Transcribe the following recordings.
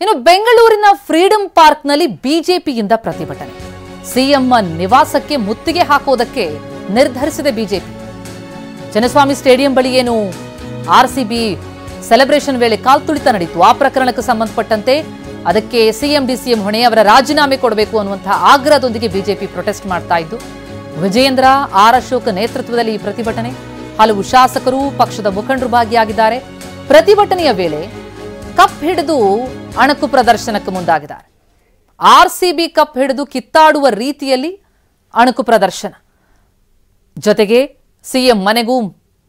ಇನ್ನು ಬೆಂಗಳೂರಿನ ಫ್ರೀಡಂ ಪಾರ್ಕ್ನಲ್ಲಿ ಬಿಜೆಪಿಯಿಂದ ಪ್ರತಿಭಟನೆ. ಸಿಎಂ ನಿವಾಸಕ್ಕೆ ಮುತ್ತಿಗೆ ಹಾಕೋದಕ್ಕೆ ನಿರ್ಧರಿಸಿದೆ ಬಿಜೆಪಿ. ಜನಸ್ವಾಮಿ ಸ್ಟೇಡಿಯಂ ಬಳಿ ಏನು ಆರ್ಸಿಬಿ ಸೆಲೆಬ್ರೇಷನ್ ವೇಳೆ ಕಾಲ್ತುಳಿತ ನಡೆಯಿತು. ಆ ಪ್ರಕರಣಕ್ಕೆ ಸಂಬಂಧಪಟ್ಟಂತೆ ಅದಕ್ಕೆ ಸಿಎಂ ಡಿಸಿಎಂ ಹೊಣೆ, ಅವರ ರಾಜೀನಾಮೆ ಕೊಡಬೇಕು ಅನ್ನುವಂತಹ ಆಗ್ರಹದೊಂದಿಗೆ ಬಿಜೆಪಿ ಪ್ರೊಟೆಸ್ಟ್ ಮಾಡ್ತಾ ಇದ್ದು, ವಿಜಯೇಂದ್ರ ಆರ್ ಅಶೋಕ್ ನೇತೃತ್ವದಲ್ಲಿ ಈ ಪ್ರತಿಭಟನೆ. ಹಲವು ಶಾಸಕರು ಪಕ್ಷದ ಮುಖಂಡರು ಭಾಗಿಯಾಗಿದ್ದಾರೆ. ಪ್ರತಿಭಟನೆಯ ವೇಳೆ ಕಪ್ ಹಿಡಿದು ಅಣಕು ಪ್ರದರ್ಶನಕ್ಕೆ ಮುಂದಾಗಿದ್ದಾರೆ. ಆರ್ಸಿಬಿ ಕಪ್ ಹಿಡಿದು ಕಿತ್ತಾಡುವ ರೀತಿಯಲ್ಲಿ ಅಣಕು ಪ್ರದರ್ಶನ, ಜೊತೆಗೆ ಸಿಎಂ ಮನೆಗೂ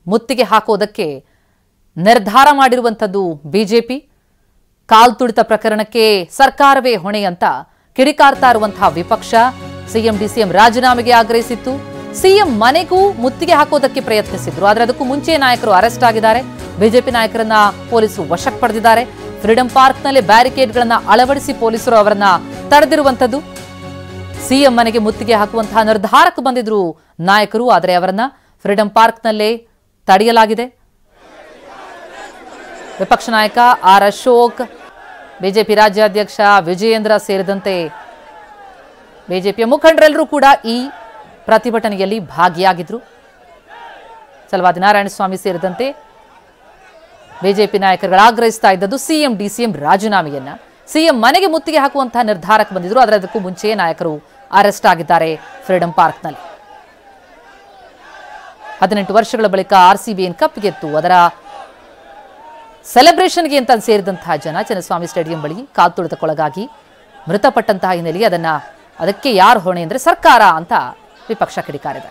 ಮುತ್ತಿಗೆ ಹಾಕೋದಕ್ಕೆ ನಿರ್ಧಾರ ಮಾಡಿರುವಂಥದ್ದು ಬಿಜೆಪಿ. ಕಾಲ್ತುಳಿತ ಪ್ರಕರಣಕ್ಕೆ ಸರ್ಕಾರವೇ ಹೊಣೆ ಅಂತ ಕಿಡಿಕಾರ್ತಾ ಇರುವಂತಹ ವಿಪಕ್ಷ ಸಿಎಂ ಡಿಸಿಎಂ ರಾಜೀನಾಮೆಗೆ ಆಗ್ರಹಿಸಿತ್ತು. ಸಿಎಂ ಮನೆಗೂ ಮುತ್ತಿಗೆ ಹಾಕೋದಕ್ಕೆ ಪ್ರಯತ್ನಿಸಿದ್ರು. ಆದರೆ ಅದಕ್ಕೂ ಮುಂಚೆ ನಾಯಕರು ಅರೆಸ್ಟ್ ಆಗಿದ್ದಾರೆ. ಬಿಜೆಪಿ ನಾಯಕರನ್ನ ಪೊಲೀಸರು ವಶಕ್ಕೆ ಪಡೆದಿದ್ದಾರೆ. ಫ್ರೀಡಂ ಪಾರ್ಕ್ನಲ್ಲಿ ಬ್ಯಾರಿಕೇಡ್ಗಳನ್ನ ಅಳವಡಿಸಿ ಪೊಲೀಸರು ಅವರನ್ನ ತಡೆದಿರುವಂಥದ್ದು. ಸಿಎಂ ಮನೆಗೆ ಮುತ್ತಿಗೆ ಹಾಕುವಂತಹ ನಿರ್ಧಾರಕ್ಕೆ ಬಂದಿದ್ರು ನಾಯಕರು, ಆದರೆ ಅವರನ್ನ ಫ್ರೀಡಂ ಪಾರ್ಕ್ನಲ್ಲೇ ತಡೆಯಲಾಗಿದೆ. ವಿಪಕ್ಷ ನಾಯಕ ಆರ್ ಅಶೋಕ್, ಬಿಜೆಪಿ ರಾಜ್ಯಾಧ್ಯಕ್ಷ ವಿಜಯೇಂದ್ರ ಸೇರಿದಂತೆ ಬಿಜೆಪಿಯ ಮುಖಂಡರೆಲ್ಲರೂ ಕೂಡ ಈ ಪ್ರತಿಭಟನೆಯಲ್ಲಿ ಭಾಗಿಯಾಗಿದ್ರು. ಸಲವಾದಿ ನಾರಾಯಣಸ್ವಾಮಿ ಸೇರಿದಂತೆ ಬಿಜೆಪಿ ನಾಯಕರುಗಳು ಆಗ್ರಹಿಸ್ತಾ ಇದ್ದದ್ದು ಸಿಎಂ ಡಿಸಿಎಂ ರಾಜೀನಾಮೆಯನ್ನ. ಸಿಎಂ ಮನೆಗೆ ಮುತ್ತಿಗೆ ಹಾಕುವಂತಹ ನಿರ್ಧಾರಕ್ಕೆ ಬಂದಿದ್ರು. ಆದರೆ ಅದಕ್ಕೂ ಮುಂಚೆಯೇ ನಾಯಕರು ಅರೆಸ್ಟ್ ಆಗಿದ್ದಾರೆ ಫ್ರೀಡಂ ಪಾರ್ಕ್ನಲ್ಲಿ. 18 ವರ್ಷಗಳ ಬಳಿಕ ಆರ್ಸಿಬಿ ಕಪ್ ಗೆದ್ದು ಅದರ ಸೆಲೆಬ್ರೇಷನ್ಗೆ ಅಂತ ಸೇರಿದಂತಹ ಜನಸ್ವಾಮಿ ಸ್ಟೇಡಿಯಂ ಬಳಿ ಕಾಲ್ತುಳಿತಕ್ಕೊಳಗಾಗಿ ಮೃತಪಟ್ಟಂತಹ ಹಿನ್ನೆಲೆಯಲ್ಲಿ ಅದಕ್ಕೆ ಯಾರು ಹೊಣೆ ಅಂದರೆ ಸರ್ಕಾರ ಅಂತ ವಿಪಕ್ಷ ಕಿಡಿಕಾರಿದೆ.